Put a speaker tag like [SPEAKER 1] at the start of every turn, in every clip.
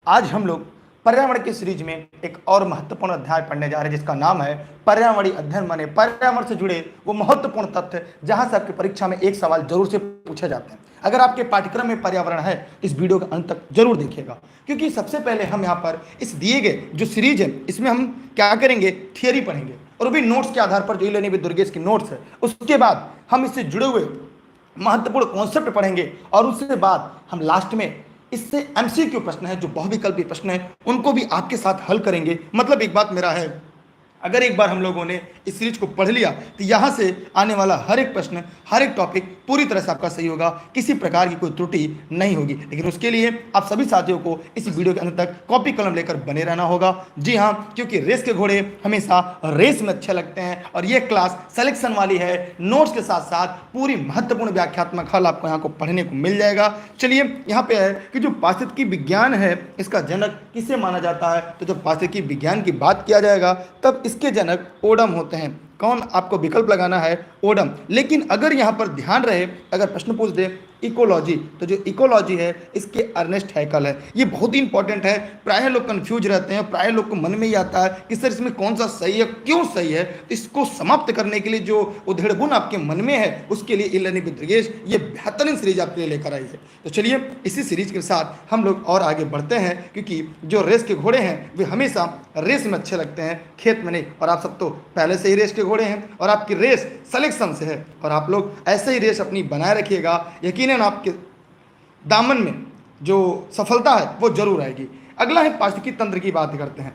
[SPEAKER 1] आज हम लोग पर्यावरण की सीरीज में एक और महत्वपूर्ण अध्याय पढ़ने जा रहे हैं जिसका नाम है पर्यावरणीय अध्ययन। माने पर्यावरण से जुड़े वो महत्वपूर्ण तथ्य जहां से आपकी परीक्षा में एक सवाल जरूर से पूछे जाते हैं। अगर आपके पाठ्यक्रम में पर्यावरण है इस वीडियो के अंत तक जरूर देखिएगा, क्योंकि सबसे पहले हम यहाँ पर इस दिए गए जो सीरीज है इसमें हम क्या करेंगे, थियरी पढ़ेंगे और वो भी नोट्स के आधार पर, जो इलेनी विद दुर्गेश की नोट्स है। उसके बाद हम इससे जुड़े हुए महत्वपूर्ण कॉन्सेप्ट पढ़ेंगे और उसके बाद हम लास्ट में इससे एमसीक्यू प्रश्न है, जो बहुविकल्पीय प्रश्न है, उनको भी आपके साथ हल करेंगे। मतलब एक बात मेरा है, अगर एक बार हम लोगों ने इस सीरीज को पढ़ लिया तो यहाँ से आने वाला हर एक प्रश्न, हर एक टॉपिक पूरी तरह से आपका सही होगा, किसी प्रकार की कोई त्रुटि नहीं होगी। लेकिन उसके लिए आप सभी साथियों को इस वीडियो के अंत तक कॉपी कलम लेकर बने रहना होगा। जी हाँ, क्योंकि रेस के घोड़े हमेशा रेस में अच्छे लगते हैं और ये क्लास सिलेक्शन वाली है। नोट्स के साथ साथ पूरी महत्वपूर्ण व्याख्यात्मक हल आपको यहाँ को पढ़ने को मिल जाएगा। चलिए, यहाँ पे है कि जो पारिस्थितिकी विज्ञान है इसका जनक किसे माना जाता है, तो जब पारिस्थितिकी विज्ञान की बात किया जाएगा तब इसके जनक ओडम होते हैं। कौन? आपको विकल्प लगाना है, ओडम। लेकिन अगर यहाँ पर ध्यान रहे, अगर प्रश्न पूछ दे इकोलॉजी, तो जो इकोलॉजी है इसके अर्नेस्ट हैकल है। ये बहुत ही इंपॉर्टेंट है। प्राय लोग कंफ्यूज रहते हैं, प्राय लोग को मन में ही आता है कि सर इसमें कौन सा सही है, क्यों सही है। इसको समाप्त करने के लिए जो उधेड़ गुण आपके मन में है उसके लिए इलेनी विद दुर्गेश ये बेहतरीन सीरीज आपके लिए लेकर आई है। तो चलिए, इसी सीरीज के साथ हम लोग और आगे बढ़ते हैं, क्योंकि जो रेस के घोड़े हैं वे हमेशा रेस में अच्छे लगते हैं, खेत में नहीं। और आप सब तो पहले से ही रेस के घोड़े हैं और आपकी रेस सिलेक्शन से है और आप लोग ऐसे ही रेस अपनी बनाए रखिएगा। यकीनन आपके दामन में जो सफलता है वो जरूर आएगी। अगला है पारिस्थितिकी तंत्र की बात करते हैं।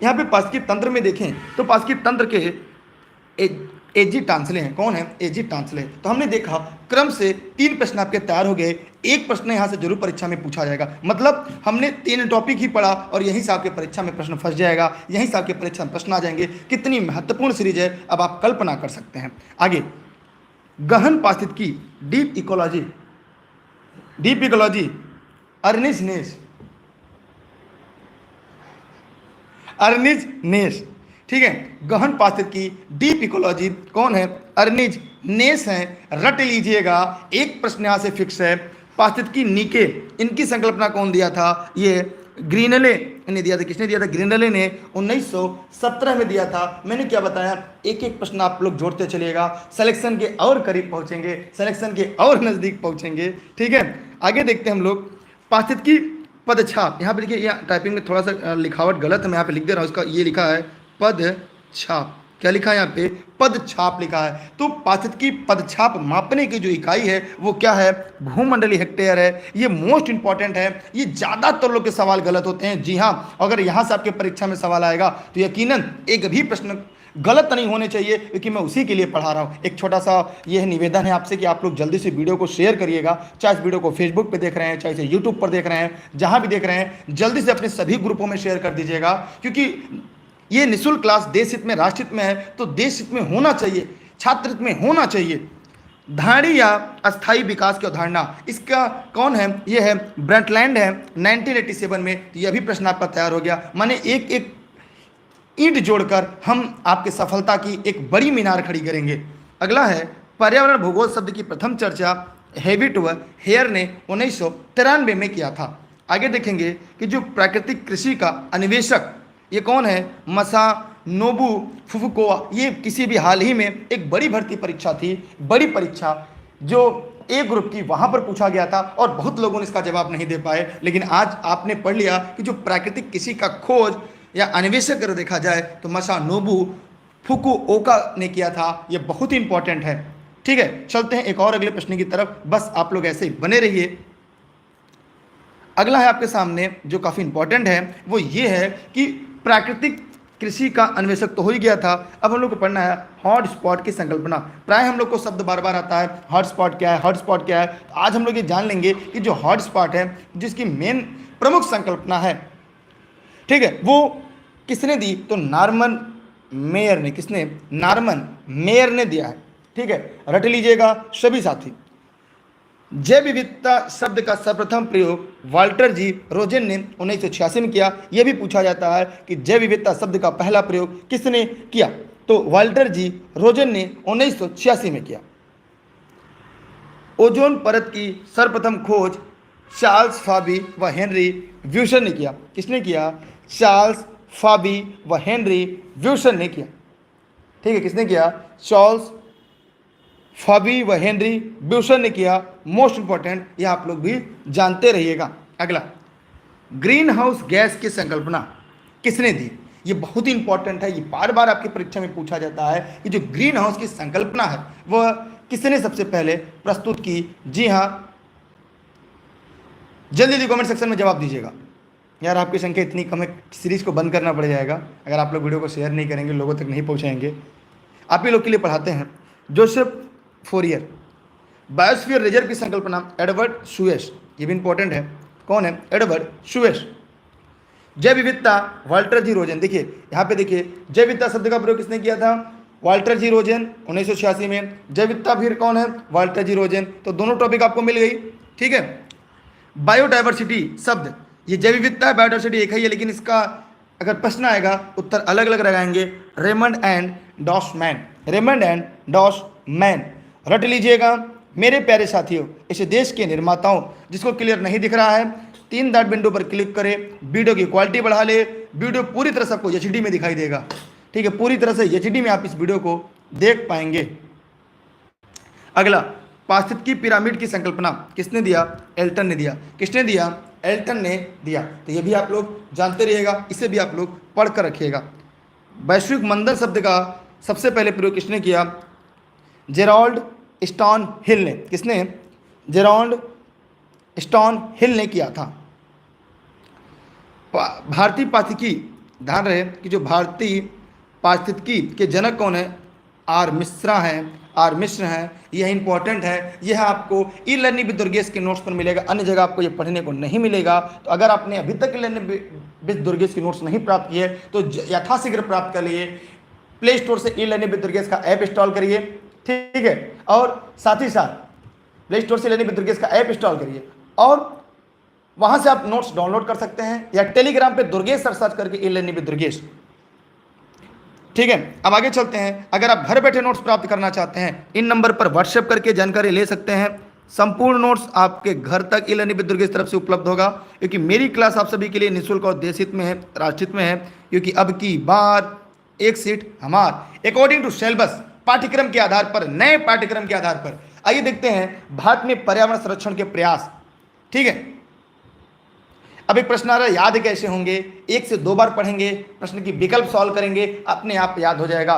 [SPEAKER 1] यहाँ पे पारिस्थितिकी तंत्र में देखें तो पारिस्थितिकी तंत्र के एजी टांसले हैं। कौन है? एजी टांसले। तो हमने देखा क्रम से 3 प्रश्न आपके तैयार हो गए। एक प्रश्न यहाँ से जरूर परीक्षा में पूछा जाएगा। मतलब हमने 3 टॉपिक ही पढ़ा और यहीं से आपके परीक्षा में प्रश्न फंस जाएगा, यहीं से आपके परीक्षा में प्रश्न आ जाएंगे। कितनी महत्वपूर्ण सीरीज है, अब आप कल्पना कर सकते हैं। आगे, गहन पारिस्थितिकी, डीप इकोलॉजी, डीप इकोलॉजी, अर्निज नेस। ठीक है, गहन पारिस्थितिकी, डीप इकोलॉजी, कौन है? अर्निज नेस हैं। रट लीजिएगा, एक प्रश्न यहाँ से फिक्स है। पारिस्थितिकी नीके, इनकी संकल्पना कौन दिया था? ये ग्रीनले ने दिया था। किसने दिया था? ग्रीनले ने 1917 में दिया था। मैंने क्या बताया, एक एक प्रश्न आप लोग जोड़ते चलिएगा, सिलेक्शन के और करीब पहुंचेंगे, सिलेक्शन के और नज़दीक पहुंचेंगे। ठीक है, आगे देखते हैं हम लोग पारिस्थितिकी पदछाप। यहाँ पे देखिए, यहाँ टाइपिंग में थोड़ा सा लिखावट गलत है, मैं यहाँ पे लिख दे रहा हूँ। इसका ये लिखा है पद छाप। क्या लिखा है यहाँ पे? पद छाप लिखा है। तो पारिस्थितिकी पदछाप मापने की जो इकाई है वो क्या है? भूमंडलीय हेक्टेयर है। ये मोस्ट इंपॉर्टेंट है। ये ज़्यादातर लोग के सवाल गलत होते हैं। जी हाँ, अगर यहाँ से आपके परीक्षा में सवाल आएगा तो यकीनन एक भी प्रश्न गलत नहीं होने चाहिए, क्योंकि मैं उसी के लिए पढ़ा रहा हूँ। एक छोटा सा यह निवेदन है आपसे कि आप लोग जल्दी से वीडियो को शेयर करिएगा। चाहे इस वीडियो को फेसबुक पे देख रहे हैं, चाहे इसे यूट्यूब पर देख रहे हैं, जहाँ भी देख रहे हैं, जल्दी से अपने सभी ग्रुपों में शेयर कर दीजिएगा। क्योंकि ये निःशुल्क क्लास देश हित में, राष्ट्र हित में है, तो देश हित में होना चाहिए, छात्र हित में होना चाहिए। धारणी या अस्थायी विकास की अवधारणा, इसका कौन है? ये है ब्रंटलैंड है 1987 में। तो यह भी प्रश्न आपका तैयार हो गया। माने एक एक ईंट जोड़कर हम आपके सफलता की एक बड़ी मीनार खड़ी करेंगे। अगला है पर्यावरण भूगोल शब्द की प्रथम चर्चा हेविट व हेयर ने 1993 में किया था। आगे देखेंगे कि जो प्राकृतिक कृषि का अन्वेषक ये कौन है? मसानोबु फुफुकावा। ये किसी भी हाल ही में एक बड़ी भर्ती परीक्षा थी, बड़ी परीक्षा जो ए ग्रुप की, वहाँ पर पूछा गया था और बहुत लोगों ने इसका जवाब नहीं दे पाए। लेकिन आज आपने पढ़ लिया कि जो प्राकृतिक कृषि का खोज या अन्वेषक अगर देखा जाए तो मसानोबु फुकुओका ने किया था। ये बहुत ही इंपॉर्टेंट है। ठीक है, चलते हैं एक और अगले प्रश्न की तरफ। बस आप लोग ऐसे ही बने रहिए। अगला है आपके सामने जो काफ़ी इंपॉर्टेंट है, वो ये है कि प्राकृतिक कृषि का अन्वेषक तो हो ही गया था। अब हम लोग को पढ़ना है हॉटस्पॉट की संकल्पना। प्राय हम लोग को शब्द बार बार आता है, हॉटस्पॉट क्या है, हॉटस्पॉट क्या है। आज हम लोग ये जान लेंगे कि जो हॉटस्पॉट है, जिसकी मेन प्रमुख संकल्पना है, ठीक है, वो किसने दी? तो नॉर्मन मेयर ने। किसने? नॉर्मन मेयर ने दिया है। ठीक है, रट लीजिएगा सभी साथी। जैव विविधता शब्द का सर्वप्रथम प्रयोग वाल्टर जी रोजेन ने 1986 में किया। यह भी पूछा जाता है कि जैव विविधता शब्द का पहला प्रयोग किसने किया? तो वाल्टर जी रोजेन ने 1986 में किया। ओजोन परत की सर्वप्रथम खोज चार्ल्स फाबी व हेनरी व्यूसन ने किया। किसने किया? चार्ल्स फाबी व हेनरी व्यूसन ने किया। ठीक है, किसने किया? चार्ल्स फाबी व हेनरी व्यूसन ने किया। मोस्ट इंपॉर्टेंट, यह आप लोग भी जानते रहिएगा। अगला, ग्रीन हाउस गैस की संकल्पना किसने दी? ये बहुत ही इंपॉर्टेंट है, ये बार बार आपकी परीक्षा में पूछा जाता है कि जो ग्रीन हाउस की संकल्पना है वह किसने सबसे पहले प्रस्तुत की? जी हाँ, जल्दी जल्दी कमेंट सेक्शन में जवाब दीजिएगा। यार आपकी संख्या इतनी कम है, सीरीज को बंद करना पड़ जाएगा अगर आप लोग वीडियो को शेयर नहीं करेंगे, लोगों तक नहीं पहुंचाएंगे। आप ही लोग के लिए पढ़ाते हैं। Joseph Fourier. बायोस्फीयर रिजर्व की संकल्पना एडवर्ड सुएस, ये भी इंपॉर्टेंट है। कौन है? Edward Suez. जैव विविधता वाल्टर जी रोजन। देखिए यहाँ पे देखिए, जैव विविधता शब्द का प्रयोग किसने किया था? वाल्टर जी रोजन 1986 में। जैव विविधता फिर कौन है? Walter G Rosen. तो दोनों टॉपिक आपको मिल गई। ठीक है, बायोडाइवर्सिटी शब्द, ये जैव विविधता है, बायोडाइवर्सिटी एक ही है, लेकिन इसका अगर प्रश्न आएगा उत्तर अलग अलग लगाएंगे। रेमंड एंड डॉसमैन, रेमंड एंड डॉसमैन रट लीजिएगा। मेरे प्यारे साथियों, इस देश के निर्माताओं, जिसको क्लियर नहीं दिख रहा है 3 डॉट विंडो पर क्लिक करें, वीडियो की क्वालिटी बढ़ा ले, वीडियो पूरी तरह से आपको एचडी में दिखाई देगा। ठीक है, पूरी तरह से एचडी में आप इस वीडियो को देख पाएंगे। अगला, पारिस्थितिकी पिरामिड की संकल्पना किसने दिया? एल्टन ने दिया। किसने दिया? एल्टन ने दिया। तो ये भी आप लोग जानते रहिएगा, इसे भी आप लोग पढ़ कर रखिएगा। वैश्विक मंदन शब्द का सबसे पहले प्रयोग किसने किया? जेराल्ड स्टॉन हिल ने। किसने? जेराल्ड स्टॉन हिल ने किया था। भारतीय पारिस्थितिकी, ध्यान रहे कि जो भारतीय पारिस्थितिकी के जनक कौन है? आर मिश्रा हैं, आर मिश्र हैं। यह इंपॉर्टेंट है, यह आपको ई लर्निंग विद दुर्गेश के नोट्स पर मिलेगा, अन्य जगह आपको यह पढ़ने को नहीं मिलेगा। तो अगर आपने अभी तक ई लर्निंग विद दुर्गेश के नोट्स नहीं प्राप्त किए तो यथाशीघ्र प्राप्त कर लिए। प्ले स्टोर से ई लर्निंग विद दुर्गेश का ऐप इंस्टॉल करिए। ठीक है, और साथ ही साथ प्ले स्टोर से ई लर्निंग विद दुर्गेश का ऐप इंस्टॉल करिए और वहां से आप नोट्स डाउनलोड कर सकते हैं, या टेलीग्राम पे दुर्गेश सर्च करके ई लर्निंग विद दुर्गेश। ठीक है, अब आगे चलते हैं। अगर आप घर बैठे नोट्स प्राप्त करना चाहते हैं, इन नंबर पर व्हाट्सएप करके जानकारी ले सकते हैं। संपूर्ण नोट्स आपके घर तक ई लर्निंग विद दुर्गेश तरफ से उपलब्ध होगा, क्योंकि मेरी क्लास आप सभी के लिए निःशुल्क और देश हित में है, राष्ट्र हित में है। क्योंकि अब की बार एक सीट हमार, अकॉर्डिंग टू सिलेबस, पाठ्यक्रम के आधार पर, नए पाठ्यक्रम के आधार पर। आइए देखते हैं भारत में पर्यावरण संरक्षण के प्रयास। ठीक है, अब एक प्रश्न आ रहा है, याद कैसे होंगे? 1 से 2 बार पढ़ेंगे, प्रश्न की विकल्प सॉल्व करेंगे, अपने आप याद हो जाएगा।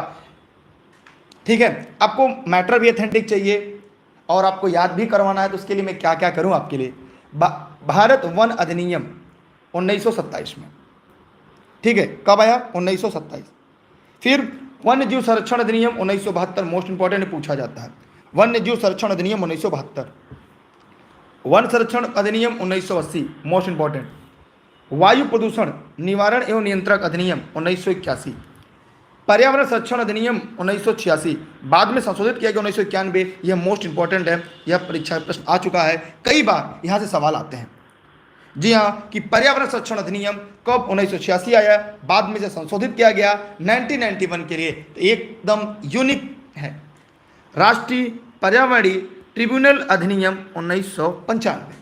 [SPEAKER 1] ठीक है, आपको मैटर भी ऑथेंटिक चाहिए और आपको याद भी करवाना है, तो उसके लिए मैं क्या क्या करूं आपके लिए? भारत वन अधिनियम 1927 में। ठीक है, कब आया? 1927। फिर वन्य जीव संरक्षण अधिनियम 1972, मोस्ट इंपॉर्टेंट पूछा जाता है। वन्य जीव संरक्षण अधिनियम 1972। वन संरक्षण अधिनियम 1980, मोस्ट इंपॉर्टेंट। वायु प्रदूषण निवारण एवं नियंत्रण अधिनियम 1981। पर्यावरण संरक्षण अधिनियम 1986, बाद में संशोधित किया गया 1991। यह मोस्ट इंपॉर्टेंट है, यह परीक्षा प्रश्न आ चुका है, कई बार यहाँ से सवाल आते हैं। जी हाँ, कि पर्यावरण संरक्षण अधिनियम कब? 1986 आया, बाद में से संशोधित किया गया 1991 के लिए। तो एकदम यूनिक है। राष्ट्रीय पर्यावरणीय ट्रिब्यूनल अधिनियम 1995।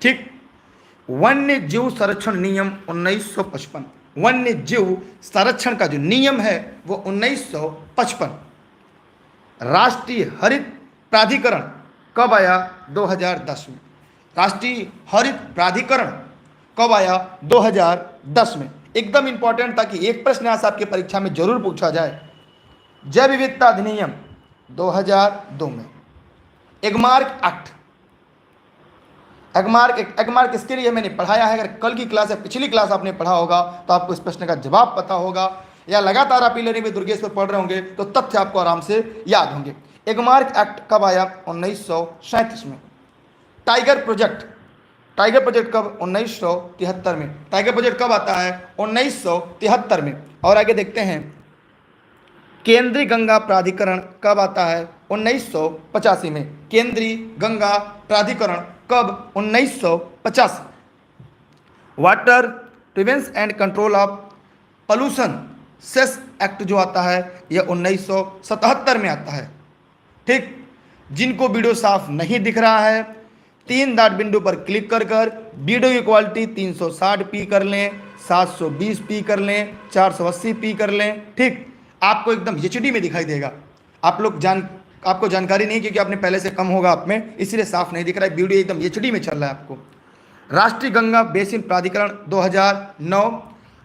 [SPEAKER 1] ठीक, वन्य जीव संरक्षण नियम 1955। वन्य जीव संरक्षण का जो नियम है वो 1955। राष्ट्रीय हरित प्राधिकरण कब आया? 2010 में। राष्ट्रीय हरित प्राधिकरण कब आया? 2010 में। एकदम इंपॉर्टेंट था कि एक प्रश्न यहाँ से आपकी परीक्षा में जरूर पूछा जाए। जैव विविधता अधिनियम 2002 में। एगमार्क एक्ट, एगमार्क इसके लिए मैंने पढ़ाया है। अगर कल की क्लास या पिछली क्लास आपने पढ़ा होगा तो आपको इस प्रश्न का जवाब पता होगा, या लगातार आप ई लर्निंग विद दुर्गेश पर पढ़ रहे होंगे तो तथ्य आपको आराम से याद होंगे। एगमार्क एक्ट कब आया? 1937 में। टाइगर प्रोजेक्ट कब? 1973 में। टाइगर प्रोजेक्ट कब आता है? 1973 में। और आगे देखते हैं, केंद्रीय गंगा प्राधिकरण कब आता है? 1985 में। केंद्रीय गंगा प्राधिकरण कब? 1985। Water prevention and control of pollution cess act जो आता है यह 1977 में आता है। ठीक, जिनको वीडियो साफ नहीं दिख रहा है 3 डॉट बिंदु पर क्लिक कर कर वीडियो की क्वालिटी 360p कर लें, 720p कर लें, 480p कर लें। ठीक, आपको एकदम एचडी में दिखाई देगा। आपको जानकारी नहीं क्योंकि आपने पहले से कम होगा आप में, इसलिए साफ नहीं दिख रहा है। वीडियो एकदम एचडी में चल रहा है आपको। राष्ट्रीय गंगा बेसिन प्राधिकरण 2009,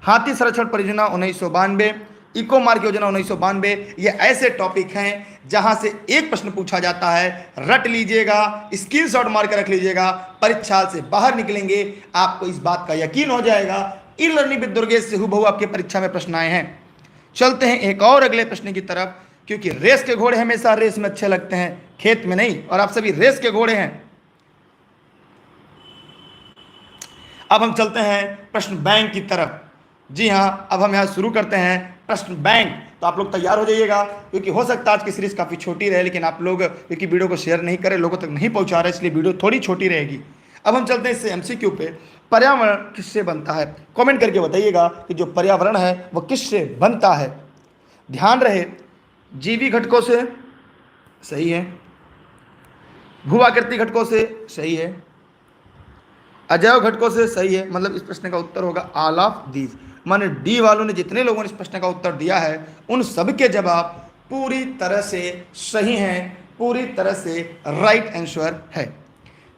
[SPEAKER 1] हाथी संरक्षण परियोजना 1992, इको मार्ग योजना 1992। ये ऐसे टॉपिक हैं जहां से एक प्रश्न पूछा जाता है, रट लीजिएगा, स्क्रीनशॉट मार कर रख लीजिएगा। परीक्षा से बाहर निकलेंगे आपको इस बात का यकीन हो जाएगा, ई लर्निंग विद दुर्गेश से हूबहू आपके परीक्षा में प्रश्न आए हैं। चलते हैं एक और अगले प्रश्न की तरफ, क्योंकि रेस के घोड़े हमेशा रेस में अच्छे लगते हैं, खेत में नहीं, और आप सभी रेस के घोड़े हैं। अब हम चलते हैं प्रश्न बैंक की तरफ। जी हाँ, अब हम यहाँ शुरू करते हैं प्रश्न बैंक। तो आप लोग तैयार हो जाइएगा, क्योंकि हो सकता है आज की सीरीज काफ़ी छोटी रहे, लेकिन आप लोग क्योंकि वीडियो को शेयर नहीं करें, लोगों तक नहीं पहुँचा रहे, इसलिए वीडियो थोड़ी छोटी रहेगी। अब हम चलते हैं इससे एमसीक्यू पे। पर्यावरण किससे बनता है? कमेंट करके बताइएगा कि जो पर्यावरण है वह किससे बनता है। ध्यान रहे, जीवी घटकों से सही है, भू-आकृति घटकों से सही है, अजैव घटकों से सही है। मतलब इस प्रश्न का उत्तर होगा ऑल ऑफ दीज। माने डी वालों ने जितने लोगों ने इस प्रश्न का उत्तर दिया है उन सब के जवाब पूरी तरह से सही हैं, पूरी तरह से राइट आंसर है।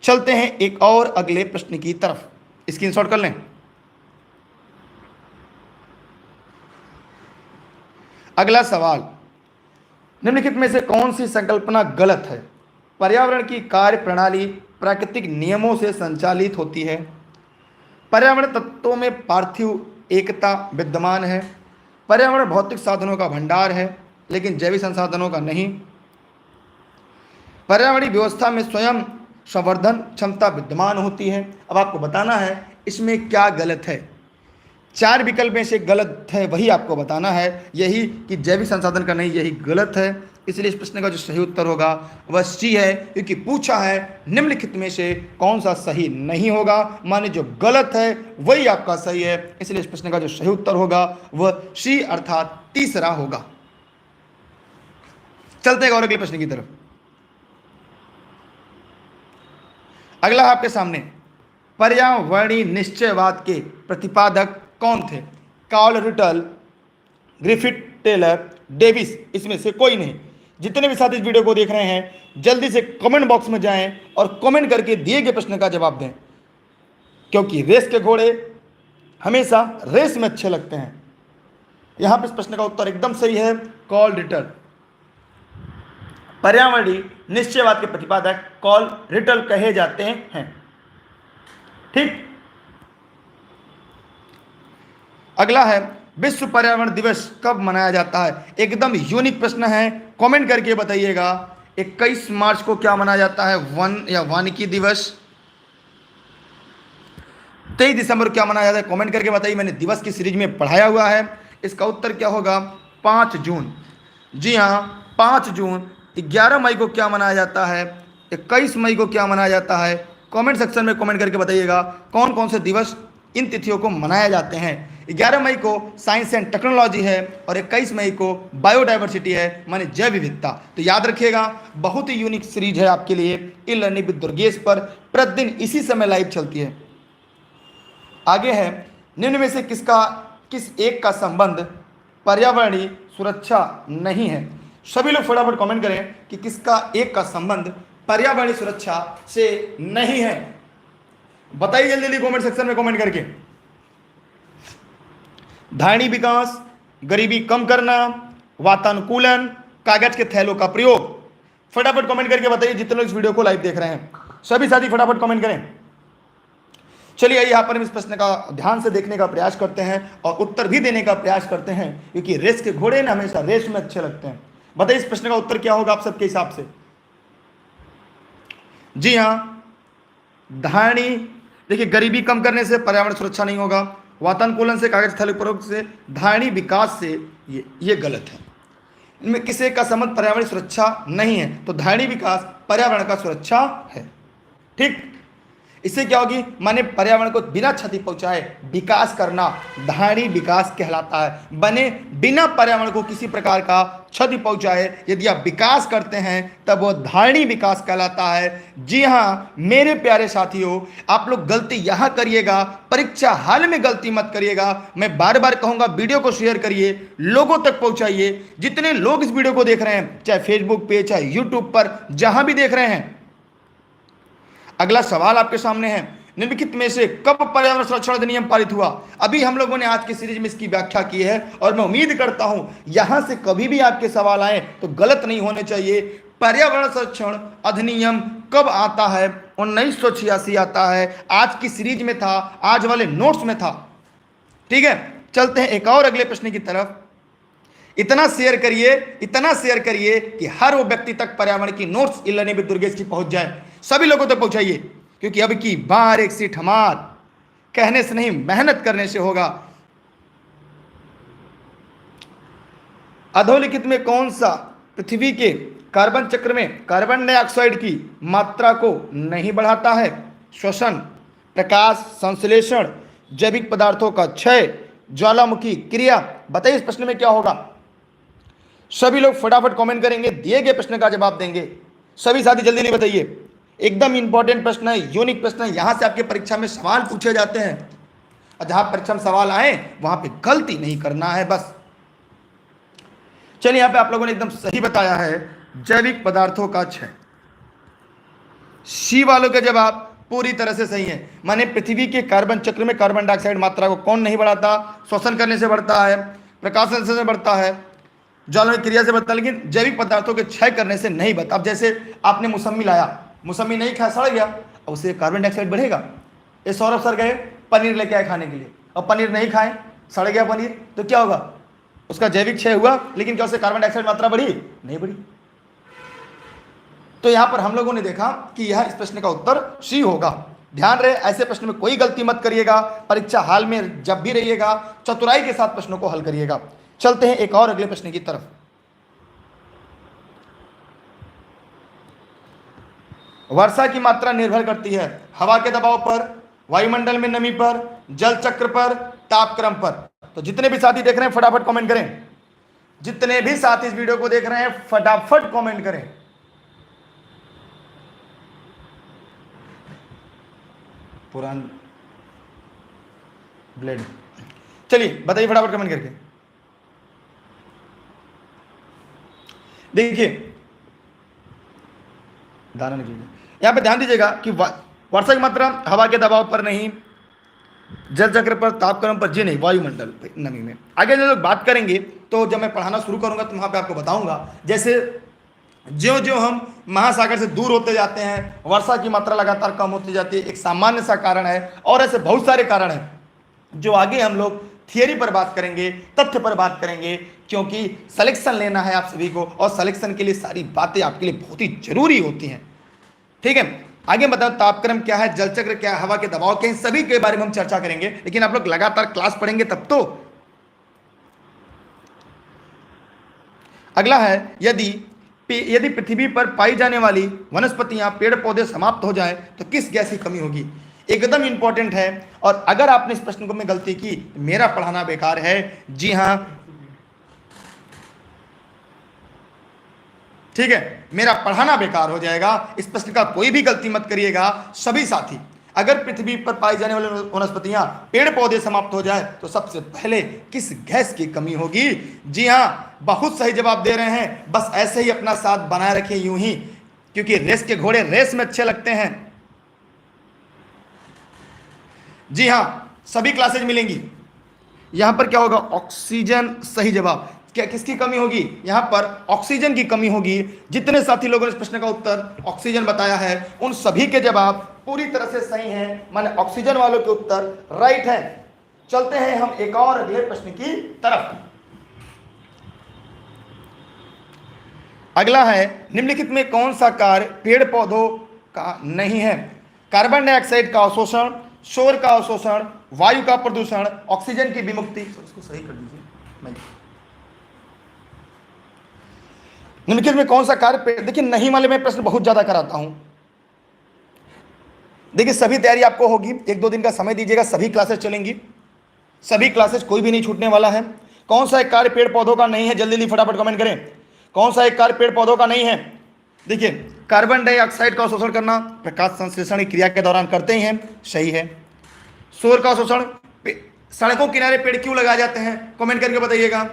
[SPEAKER 1] चलते हैं एक और अगले प्रश्न की तरफ, स्क्रीनशॉट कर लें। अगला सवाल, निम्नलिखित में से कौन सी संकल्पना गलत है? पर्यावरण की कार्य प्रणाली प्राकृतिक नियमों से संचालित होती है। पर्यावरण तत्वों में पार्थिव एकता विद्यमान है। पर्यावरण भौतिक साधनों का भंडार है लेकिन जैविक संसाधनों का नहीं। पर्यावरणीय व्यवस्था में स्वयं संवर्धन क्षमता विद्यमान होती है। अब आपको बताना है इसमें क्या गलत है। 4 विकल्प में से गलत है वही आपको बताना है, यही कि जैविक संसाधन का नहीं, यही गलत है। इसलिए इस प्रश्न का जो सही उत्तर होगा वह सी है, क्योंकि पूछा है निम्नलिखित में से कौन सा सही नहीं होगा, माने जो गलत है वही आपका सही है। इसलिए इस प्रश्न का जो सही उत्तर होगा वह सी अर्थात तीसरा होगा। चलते हैं और अगले प्रश्न की तरफ। अगला आपके सामने, पर्यावरणीय निश्चयवाद के प्रतिपादक कौन थे? Karl Ritter, Griffith Taylor, Davis, इसमें से कोई नहीं। जितने भी साथी इस वीडियो को देख रहे हैं जल्दी से कमेंट बॉक्स में जाएं और कमेंट करके दिए गए प्रश्न का जवाब दें, क्योंकि रेस के घोड़े हमेशा रेस में अच्छे लगते हैं। यहां पर इस प्रश्न का उत्तर एकदम सही है, कार्ल रिटल। पर्यावरणीय निश्चयवाद के प्रतिपादक कार्ल रिटल कहे जाते हैं। ठीक, अगला है विश्व पर्यावरण दिवस कब मनाया जाता है? एकदम यूनिक प्रश्न है, कमेंट करके बताइएगा। 21 मार्च को क्या मनाया जाता है? वन या वानिकी दिवस। 23 दिसंबर क्या मनाया जाता है? कमेंट करके बताइए। मैंने दिवस की सीरीज में पढ़ाया हुआ है। इसका उत्तर क्या होगा? 5 जून। जी हाँ, 5 जून। 11 मई को क्या मनाया जाता है? 21 मई को क्या मनाया जाता है? कमेंट सेक्शन में कमेंट करके बताइएगा कौन कौन से दिवस इन तिथियों को मनाया जाते हैं। 11 मई को साइंस एंड टेक्नोलॉजी है और 21 मई को बायोडाइवर्सिटी है, माने जैव विविधता। तो याद रखिएगा, बहुत ही यूनिक सीरीज है आपके लिए ई लर्निंग विद दुर्गेश पर, प्रतिदिन इसी समय लाइव चलती है। आगे है, निम्न में से किस एक का संबंध पर्यावरणीय सुरक्षा नहीं है? सभी लोग फटाफट कमेंट करें कि किसका एक का संबंध पर्यावरणीय सुरक्षा से नहीं है। बताइए जल्दी जल्दी कमेंट सेक्शन में कमेंट करके। धारणी विकास, गरीबी कम करना, वातानुकूलन, कागज के थैलों का प्रयोग। फटाफट कमेंट करके बताइए जितने लोग इस वीडियो को लाइव देख रहे हैं। सभी साथी फटाफट कमेंट करें। चलिए यहाँ पर हम इस प्रश्न का ध्यान से देखने का प्रयास करते हैं और उत्तर भी देने का प्रयास करते हैं, क्योंकि रेस के घोड़े ना हमेशा रेस में अच्छे लगते हैं। बताइए इस प्रश्न का उत्तर क्या होगा आप सबके हिसाब से? जी हाँ, धारणी, देखिए गरीबी कम करने से पर्यावरण सुरक्षा नहीं होगा, वातानुकूलन से, कागज थैले प्रयोग से, धारणी विकास से, ये गलत है। इनमें किसी का संबंध पर्यावरण सुरक्षा नहीं है, तो धारणी विकास पर्यावरण का सुरक्षा है। ठीक, इससे क्या होगी, माने पर्यावरण को बिना क्षति पहुंचाए विकास करना धारणी विकास कहलाता है। बने बिना पर्यावरण को किसी प्रकार का क्षति पहुंचाए यदि आप विकास करते हैं तब वो धारणी विकास कहलाता है। जी हाँ मेरे प्यारे साथियों, आप लोग गलती यहां करिएगा, परीक्षा हाल में गलती मत करिएगा। मैं बार बार कहूंगा वीडियो को शेयर करिए, लोगों तक पहुंचाइए। जितने लोग इस वीडियो को देख रहे हैं, चाहे फेसबुक पे चाहे यूट्यूब पर, जहां भी देख रहे हैं। अगला सवाल आपके सामने है, निम्नलिखित में से कब पर्यावरण संरक्षण अधिनियम पारित हुआ? अभी हम लोगों ने आज की सीरीज में इसकी व्याख्या की है और मैं उम्मीद करता हूं यहां से कभी भी आपके सवाल आए तो गलत नहीं होने चाहिए। पर्यावरण संरक्षण अधिनियम कब आता है? 1986 आता है। आज की सीरीज में था, आज वाले नोट्स में था। ठीक है, चलते हैं एक और अगले प्रश्न की तरफ। इतना शेयर करिए कि हर वो व्यक्ति तक पर्यावरण की नोट्स इलानी विद दुर्गेश की पहुंच जाए। सभी लोगों तक पहुंचाइए, क्योंकि अब की बार एक सीट हमार, कहने से नहीं मेहनत करने से होगा। अधोलिखित में कौन सा पृथ्वी के कार्बन चक्र में कार्बन डाइऑक्साइड की मात्रा को नहीं बढ़ाता है? श्वसन, प्रकाश संश्लेषण, जैविक पदार्थों का क्षय, ज्वालामुखी क्रिया। बताइए इस प्रश्न में क्या होगा? सभी लोग फटाफट कमेंट करेंगे, दिए गए प्रश्न का जवाब देंगे। सभी साथी जल्दी नहीं बताइए, एकदम इंपॉर्टेंट प्रश्न है, यूनिक प्रश्न है। यहां से आपके परीक्षा में सवाल पूछे जाते हैं और जहां परीक्षा में सवाल आए वहां पे गलती नहीं करना है बस। चलिए, यहां पे आप लोगों ने एकदम सही बताया है, जैविक पदार्थों का क्षय। सी वालों के जवाब पूरी तरह से सही है। माने पृथ्वी के कार्बन चक्र में कार्बन डाइऑक्साइड मात्रा को कौन नहीं बढ़ाता? श्वसन करने से बढ़ता है, प्रकाश संश्लेषण से बढ़ता है, ज्वालामुखी क्रिया से बढ़ता है, लेकिन जैविक पदार्थों के क्षय करने से नहीं बढ़ता। अब जैसे आपने मौसमी लाया, मौसमी नहीं खाया, सड़ गया, अब उससे कार्बन डाइऑक्साइड बढ़ेगा। ये सौरभ सर गए पनीर लेके आए खाने के लिए, और पनीर नहीं खाए, सड़ गया पनीर, तो क्या होगा? उसका जैविक क्षय हुआ, लेकिन क्या उससे कार्बन डाइऑक्साइड मात्रा बढ़ी? नहीं बढ़ी। तो यहां पर हम लोगों ने देखा कि यह इस प्रश्न का उत्तर सी होगा। ध्यान रहे, ऐसे प्रश्न में कोई गलती मत करिएगा। परीक्षा हाल में जब भी रहिएगा, चतुराई के साथ प्रश्नों को हल करिएगा। चलते हैं एक और अगले प्रश्न की तरफ। वर्षा की मात्रा निर्भर करती है हवा के दबाव पर, वायुमंडल में नमी पर, जल चक्र पर, तापक्रम पर। तो जितने भी साथी देख रहे हैं फटाफट कमेंट करें। जितने भी साथी इस वीडियो को देख रहे हैं फटाफट कमेंट करें। पुरान ब्लेड, चलिए बताइए फटाफट कमेंट करके। देखिए दाना नहीं, यहां पे ध्यान दीजिएगा कि वर्षा की मात्रा हवा के दबाव पर नहीं, जल चक्र पर, तापक्रम पर, जी नहीं, वायुमंडल पे, नमी में। आगे जब बात करेंगे तो जब मैं पढ़ाना शुरू करूंगा तो वहां पे आपको बताऊंगा। जैसे ज्यों ज्यों हम महासागर से दूर होते जाते हैं, वर्षा की मात्रा लगातार कम होती जाती है। एक सामान्य सा कारण है, और ऐसे बहुत सारे कारण हैं जो आगे हम लोग थियरी पर बात करेंगे, तथ्य पर बात करेंगे, क्योंकि सिलेक्शन लेना है आप सभी को, और सिलेक्शन के लिए सारी बातें आपके लिए बहुत ही जरूरी होती हैं। ठीक है, आगे बताओ तापक्रम क्या है, जल चक्र क्या है, हवा के दबाव क्या है, सभी के बारे में हम चर्चा करेंगे। लेकिन आप लोग लगातार क्लास पढ़ेंगे तब तो। अगला है, यदि पृथ्वी पर पाई जाने वाली वनस्पतियां, पेड़ पौधे समाप्त हो जाएं तो किस गैस की कमी होगी? एकदम इंपॉर्टेंट है। और अगर आपने इस प्रश्न को में गलती की, मेरा पढ़ाना बेकार है। जी हां, ठीक है, मेरा पढ़ाना बेकार हो जाएगा। इस प्रश्न का कोई भी गलती मत करिएगा सभी साथी। अगर पृथ्वी पर पाई जाने वाली वनस्पतियां, पेड़ पौधे समाप्त हो जाए तो सबसे पहले किस गैस की कमी होगी? जी हां, बहुत सही जवाब दे रहे हैं। बस ऐसे ही अपना साथ बनाए रखें, यूं ही, क्योंकि रेस के घोड़े रेस में अच्छे लगते हैं। जी हां, सभी क्लासेज मिलेंगी। यहां पर क्या होगा? ऑक्सीजन सही जवाब। क्या किसकी कमी होगी? यहां पर ऑक्सीजन की कमी होगी। जितने साथी लोगों ने इस प्रश्न का उत्तर ऑक्सीजन बताया है, उन सभी के जवाब पूरी तरह से सही हैं। माने ऑक्सीजन वालों के उत्तर राइट है। चलते हैं हम एक और अगले प्रश्न की तरफ। अगला है, निम्नलिखित में कौन सा कार्य पेड़ पौधों का नहीं है? कार्बन डाइऑक्साइड का अवशोषण, शोर का अवशोषण, वायु का प्रदूषण, ऑक्सीजन की विमुक्ति। इसको सही कर दीजिए। निम्नलिखित में कौन सा कार्य, देखिए नहीं वाले में प्रश्न बहुत ज्यादा कराता हूं। देखिए सभी तैयारी आपको होगी, 1-2 दिन का समय दीजिएगा, सभी क्लासेस चलेंगी, सभी क्लासेस, कोई भी नहीं छूटने वाला है। कौन सा एक कार्य पेड़ पौधों का नहीं है, जल्दी जल्दी फटाफट कमेंट करें, कौन सा एक कार्य पेड़ पौधों का नहीं है। देखिए कार्बन डाइऑक्साइड का शोषण करना प्रकाश संश्लेषण की क्रिया के दौरान करते ही हैं, सही है। शोर का शोषण, सड़कों किनारे पेड़ क्यों लगाए जाते हैं, कमेंट करके बताइएगा।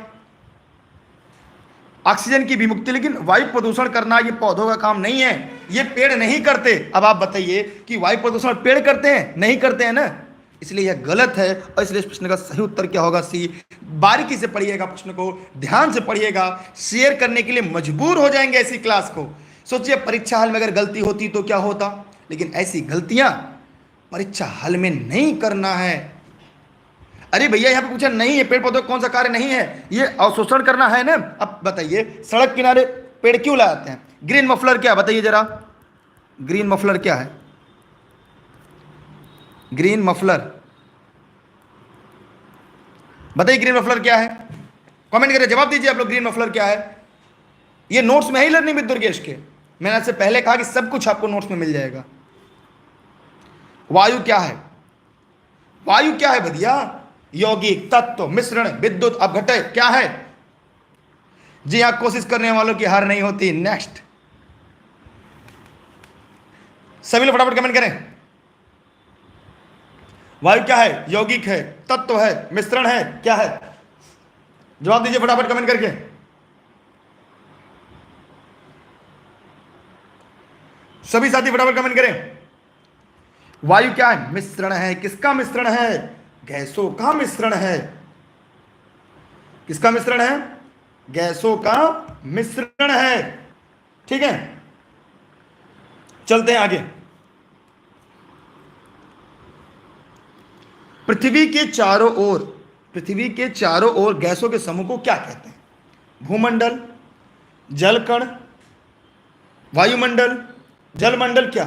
[SPEAKER 1] ऑक्सीजन की विमुक्ति, लेकिन वायु प्रदूषण करना ये पौधों का काम नहीं है, ये पेड़ नहीं करते। अब आप बताइए कि वायु प्रदूषण पेड़ करते हैं, नहीं करते हैं ना, इसलिए यह गलत है। और इसलिए इस प्रश्न का सही उत्तर क्या होगा, सी। बारीकी से पढ़िएगा, प्रश्न को ध्यान से पढ़िएगा, शेयर करने के लिए मजबूर हो जाएंगे ऐसी क्लास को। सोचिए परीक्षा हॉल में अगर गलती होती तो क्या होता, लेकिन ऐसी गलतियां परीक्षा हॉल में नहीं करना है। अरे भैया यहाँ पे पूछा नहीं है पेड़ पौधों कौन सा कार्य नहीं है, ये अवशोषण करना है ना। अब बताइए सड़क किनारे पेड़ क्यों लगाते हैं। ग्रीन मफलर क्या, बताइए जरा, ग्रीन मफलर क्या है, ग्रीन मफलर बताइए, ग्रीन मफलर क्या है, कमेंट करिए, जवाब दीजिए आप लोग, ग्रीन मफलर क्या है। ये नोट्स में है ही लर्निंग विद दुर्गेश के, मैंने आपसे पहले कहा कि सब कुछ आपको नोट्स में मिल जाएगा। वायु क्या है, वायु क्या है भैया, यौगिक तत्व मिश्रण विद्युत अपघटय क्या है। जी हाँ, कोशिश करने वालों की हार नहीं होती। नेक्स्ट, सभी लोग फटाफट कमेंट करें। वायु क्या है, यौगिक है, तत्व है, मिश्रण है, क्या है, जवाब दीजिए फटाफट कमेंट करके। सभी साथी फटाफट कमेंट करें। वायु क्या है, मिश्रण है, किसका मिश्रण है, गैसों का मिश्रण है। किसका मिश्रण है, गैसों का मिश्रण है, ठीक है। चलते हैं आगे। पृथ्वी के चारों ओर, पृथ्वी के चारों ओर गैसों के समूह को क्या कहते हैं, भूमंडल, जलकण, वायुमंडल, जलमंडल, क्या।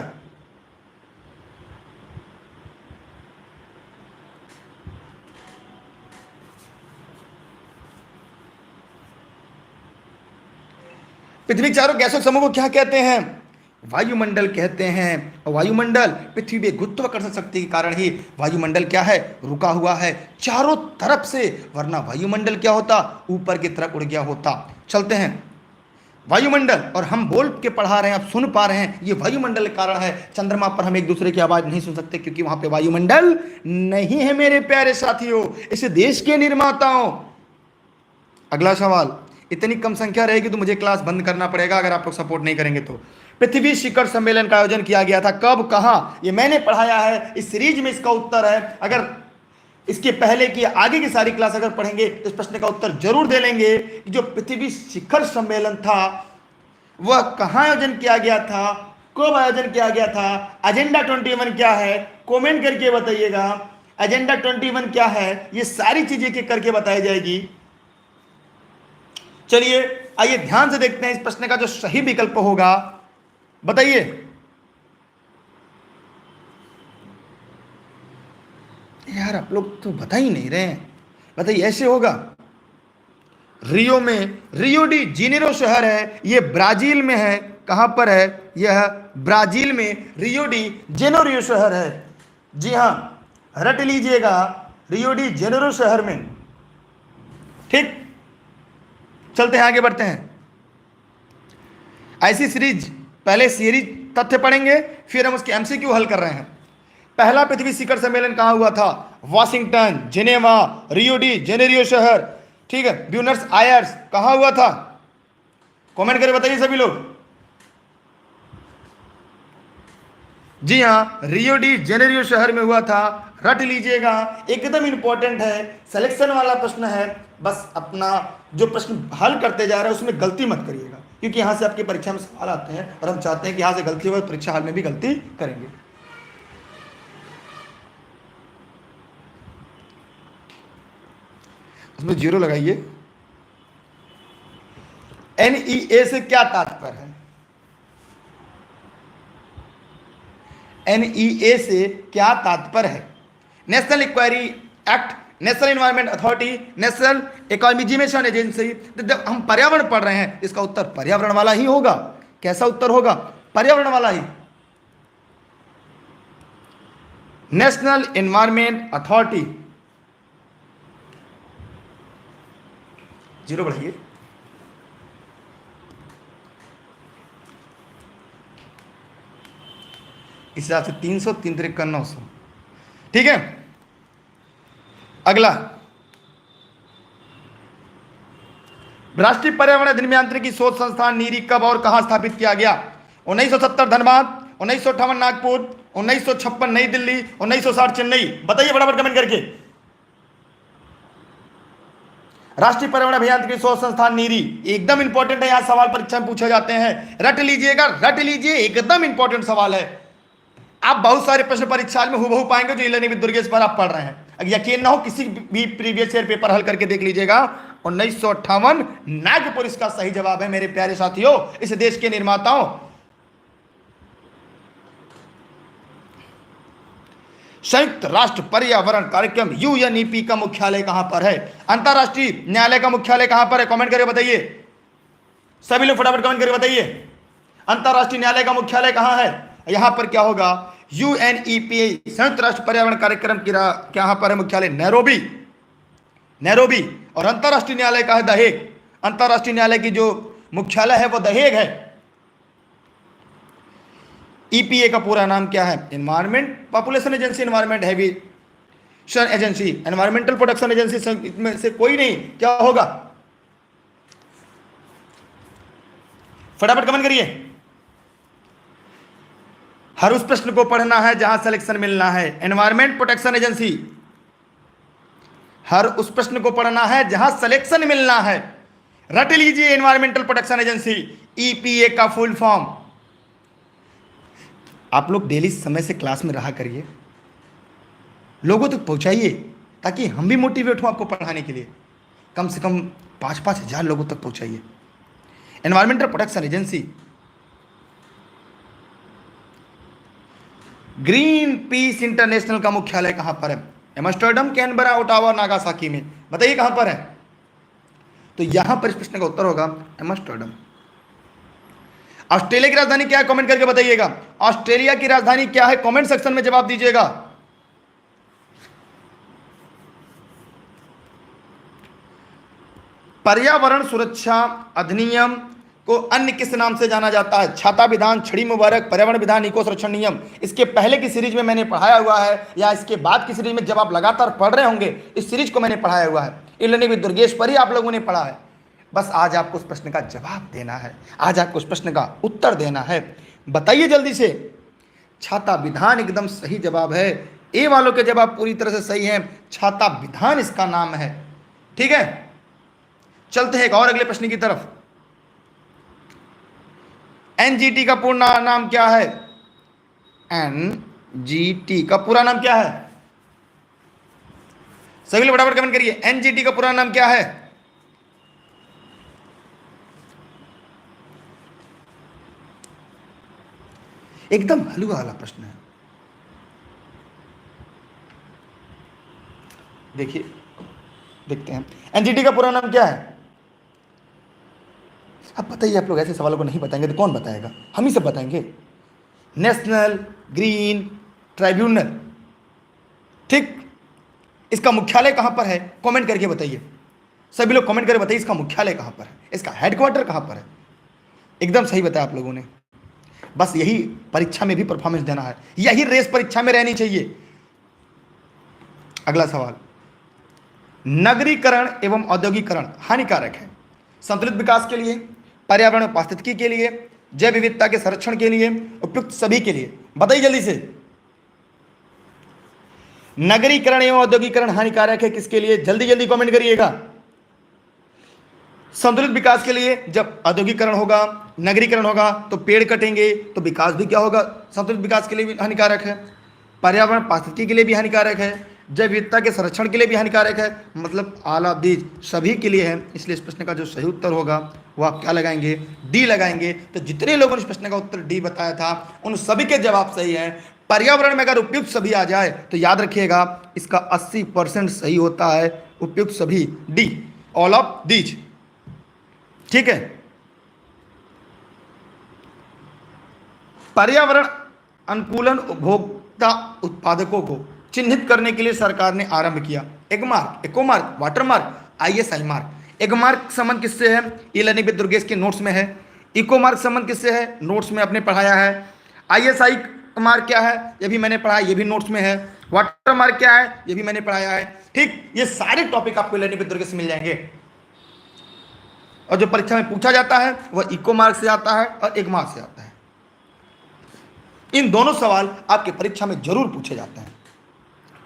[SPEAKER 1] पृथ्वी के चारों गैसों समूह को क्या कहते हैं, वायुमंडल कहते हैं। और वायुमंडल पृथ्वी पे गुरुत्वाकर्षण शक्ति के कारण ही वायुमंडल क्या है, रुका हुआ है चारों तरफ से, वरना वायुमंडल क्या होता, ऊपर की तरफ उड़ गया होता। चलते हैं, वायुमंडल, और हम बोल के पढ़ा रहे हैं, आप सुन पा रहे हैं, ये वायुमंडल के कारण है। चंद्रमा पर हम एक दूसरे की आवाज नहीं सुन सकते क्योंकि वहां पे वायुमंडल नहीं है मेरे प्यारे साथियों, इस देश के निर्माताओं। अगला सवाल, इतनी कम संख्या रहेगी तो मुझे क्लास बंद करना पड़ेगा अगर आप लोग सपोर्ट नहीं करेंगे तो। पृथ्वी शिखर सम्मेलन का आयोजन किया गया था कब, कहां, ये मैंने पढ़ाया है, इस सीरीज में इसका उत्तर है। अगर इसके पहले की आगे की सारी क्लास अगर पढ़ेंगे तो इस प्रश्न का उत्तर जरूर दे लेंगे कि जो पृथ्वी शिखर सम्मेलन था वह कहां आयोजन किया गया था, कब आयोजन किया गया था, एजेंडा 21 क्या है, कमेंट करके बताइएगा। एजेंडा 21 क्या है, ये सारी चीजें के करके बताई जाएगी। चलिए आइए ध्यान से देखते हैं इस प्रश्न का जो सही विकल्प होगा, बताइए। यार आप लोग तो बता ही नहीं रहे हैं, बताइए ऐसे होगा। रियो में, रियो डी जेनेरो शहर है, ये ब्राजील में है, कहां पर है, यह ब्राजील में रियो डी जेनेरो शहर है। जी हां, रट लीजिएगा, रियो डी जेनेरो शहर में, ठीक। चलते हैं आगे बढ़ते हैं। ऐसी सीरीज, पहले सीरीज तथ्य पढ़ेंगे, फिर हम उसके एमसीक्यू हल कर रहे हैं। पहला पृथ्वी शिखर सम्मेलन कहां हुआ था, Washington, Geneva, Rio de Janeiro शहर, ठीक है। ब्यूनस आयर्स कहां हुआ था, कमेंट करके बताइए सभी लोग। जी हां, रियो डी जेनेरियो शहर में हुआ था, रट लीजिएगा, एकदम इंपॉर्टेंट है, सिलेक्शन वाला प्रश्न है। बस अपना जो प्रश्न हल करते जा रहे हैं उसमें गलती मत करिएगा, क्योंकि यहां से आपकी परीक्षा में सवाल आते हैं और हम चाहते हैं कि यहां से गलती हो, परीक्षा हल में भी गलती करेंगे। उसमें जीरो लगाइए। एनईए से क्या तात्पर्य है, एनईए से क्या तात्पर्य है, national inquiry act, national environment authority, national economization agency. जब हम पर्यावरण पढ़ रहे हैं इसका उत्तर पर्यावरण वाला ही होगा। कैसा उत्तर होगा, पर्यावरण वाला ही। नेशनल एनवायरमेंट अथॉरिटी, जीरो बढ़ाइए, इस हिसाब से 300, 3 त्रिक का 900। ठीक है, अगला, राष्ट्रीय पर्यावरण अधिनियम यांत्रिकी शोध संस्थान नीरी कब और कहां स्थापित किया गया? 1970 धनबाद, 1958 नागपुर, 1956 नई दिल्ली, 1960 चेन्नई। बताइए फटाफट कमेंट करके। राष्ट्रीय पर्यावरण अभियांत्रिकी शोध संस्थान नीरी, एकदम इंपॉर्टेंट है, यहां सवाल परीक्षा में पूछे जाते हैं, रट लीजिएगा, रट लीजिए, एकदम इंपॉर्टेंट सवाल है। आप बहुत सारे प्रश्न परीक्षा में हूबहू पाएंगे जो ई-लर्निंग विद दुर्गेश पर आप पढ़ रहे हैं। अगर यकीन ना हो, किसी भी प्रीवियस ईयर पेपर हल करके देख लीजिएगा। 1958 नागपुर इसका सही जवाब है मेरे प्यारे साथियों, इस देश के निर्माताओं। संयुक्त राष्ट्र पर्यावरण कार्यक्रम यूएनईपी का मुख्यालय कहां पर है? अंतरराष्ट्रीय न्यायालय का मुख्यालय कहां पर है? कमेंट करके बताइए, सभी लोग फटाफट कमेंट करके बताइए, अंतरराष्ट्रीय न्यायालय का मुख्यालय कहां है? यहां पर क्या होगा? यूएनईपी संयुक्त राष्ट्र पर्यावरण कार्यक्रम की कहां पर है मुख्यालय? Nairobi, Nairobi. और अंतरराष्ट्रीय न्यायालय का है दहेग। अंतरराष्ट्रीय न्यायालय की जो मुख्यालय है वो दहेग है। ईपीए का पूरा नाम क्या है? Environment population agency, environment habitation agency, environmental protection agency में से कोई नहीं, क्या होगा? फटाफट कमेंट करिए। हर उस प्रश्न को पढ़ना है जहां सिलेक्शन मिलना है। एनवायरमेंट प्रोटेक्शन एजेंसी, हर उस प्रश्न को पढ़ना है जहां सिलेक्शन मिलना है। रट लीजिए, एनवायरमेंटल प्रोटेक्शन एजेंसी, ईपीए का फुल फॉर्म। आप लोग डेली समय से क्लास में रहा करिए, लोगों तक पहुंचाइए, ताकि हम भी मोटिवेट हो आपको पढ़ाने के लिए। कम से कम 5-5 हज़ार लोगों तक पहुंचाइए। Environmental protection agency, Greenpeace international का मुख्यालय कहां पर है? एम्स्टर्डम, कैनबरा, ओटावा, नागासाकी में। बताइए कहां पर है? तो यहां पर इस प्रश्न का उत्तर होगा एम्स्टर्डम। ऑस्ट्रेलिया की राजधानी क्या है? कमेंट करके बताइएगा। ऑस्ट्रेलिया की राजधानी क्या है? कमेंट सेक्शन में जवाब दीजिएगा। पर्यावरण सुरक्षा अधिनियम को अन्य किस नाम से जाना जाता है? छाता विधान, छड़ी मुबारक, पर्यावरण विधान, इको संरक्षण नियम। इसके पहले की सीरीज में मैंने पढ़ाया हुआ है, या इसके बाद की सीरीज में जब आप लगातार पढ़ रहे होंगे, इस सीरीज को मैंने पढ़ाया हुआ है। ई-लर्निंग विद दुर्गेश पर ही आप लोगों ने पढ़ा है। बस आज आपको उस प्रश्न का जवाब देना है, आज आपको उस प्रश्न का उत्तर देना है। बताइए जल्दी से। छाता विधान एकदम सही जवाब है। ए वालों के जवाब पूरी तरह से सही है, छाता विधान इसका नाम है। ठीक है, चलते हैं एक और अगले प्रश्न की तरफ। एनजीटी का पूर्ण नाम क्या है? एनजीटी का पूरा नाम क्या है? सभी लोग फटाफट कमेंट करिए, एनजीटी का पूरा नाम क्या है? एकदम हलवा वाला प्रश्न है। देखिए, देखते हैं एनजीटी का पूरा नाम क्या है। अब बताइए, आप लोग ऐसे सवालों को नहीं बताएंगे तो कौन बताएगा? हम ही सब बताएंगे। National green tribunal. ठीक, इसका मुख्यालय कहां पर है? कमेंट करके बताइए, सभी लोग कमेंट करके बताइए इसका मुख्यालय कहां पर है, इसका हेडक्वार्टर कहां पर है। एकदम सही बताया आप लोगों ने। बस यही परीक्षा में भी परफॉर्मेंस देना है, यही रेस परीक्षा में रहनी चाहिए। अगला सवाल, नगरीकरण एवं औद्योगिकरण हानिकारक है संतुलित विकास के लिए, पर्यावरण पारिस्थितिकी के लिए, जैव विविधता के संरक्षण के लिए, उपयुक्त सभी के लिए? बताइए जल्दी से। नगरीकरण एवं औद्योगिकरण हानिकारक है किसके लिए? जल्दी जल्दी कमेंट करिएगा। संतुलित विकास के लिए। जब औद्योगिकरण होगा, नगरीकरण होगा तो पेड़ कटेंगे, तो विकास भी क्या होगा? संतुलित विकास के लिए भी हानिकारक है, पर्यावरण पारिस्थितिकी के लिए भी हानिकारक है, जैव विविधता के संरक्षण के लिए भी हानिकारक है। मतलब ऑल ऑफ दीज, सभी के लिए है। इसलिए इस प्रश्न का जो सही उत्तर होगा वो आप क्या लगाएंगे? डी लगाएंगे। तो जितने लोगों ने इस प्रश्न का उत्तर डी बताया था उन सभी के जवाब सही है। पर्यावरण में अगर उपयुक्त सभी आ जाए तो याद रखिएगा इसका 80% सही होता है। उपयुक्त सभी, डी, ऑल ऑफ दीज। ठीक है, पर्यावरण अनुकूलन उपभोग उपभोक्ता उत्पादकों को चिन्हित करने के लिए सरकार ने आरंभ किया। Agmark, Ecomark, watermark, ISI mark. Agmark संबंध किससे है? ई लर्निंग विद दुर्गेश के नोट्स में है। इकोमार्क संबंध किससे है? नोट्स में आपने पढ़ाया है। आईएसआई मार्क क्या है? ये भी मैंने पढ़ा, ये भी नोट्स में है। वाटर मार्क क्या है? ये भी मैंने पढ़ाया है। ठीक, ये सारे टॉपिक आपको लर्निंग विद दुर्गेश मिल जाएंगे। और जो परीक्षा में पूछा जाता है वह इको मार्क से आता है और एक मार्क से आता है। इन दोनों सवाल आपके परीक्षा में जरूर पूछे जाते हैं।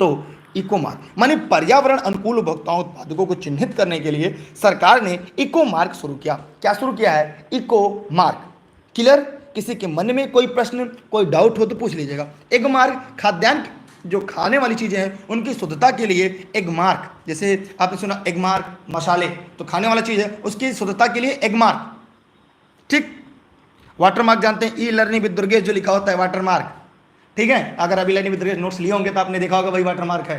[SPEAKER 1] तो इको मार्क माने पर्यावरण अनुकूल उपभोक्ताओं उत्पादकों को चिन्हित करने के लिए सरकार ने इको मार्क शुरू किया। क्या शुरू किया है? Eco mark. क्लियर? किसी के मन में कोई प्रश्न, कोई डाउट हो तो पूछ लीजिएगा। एग मार्क खाद्यान्न, जो खाने वाली चीजें हैं उनकी शुद्धता के लिए एग मार्क, जैसे आपने सुना एग मार्क मसाले, तो खाने वाला चीज है उसकी शुद्धता के लिए एग मार्क। ठीक। वाटर मार्क जानते हैं, ई लर्निंग विद दुर्गेश जो लिखा होता है वाटर मार्क। ठीक है, अगर अभी लर्निंग विद दुर्गेश नोट्स लिए होंगे तो आपने देखा होगा वही वाटर मार्क है।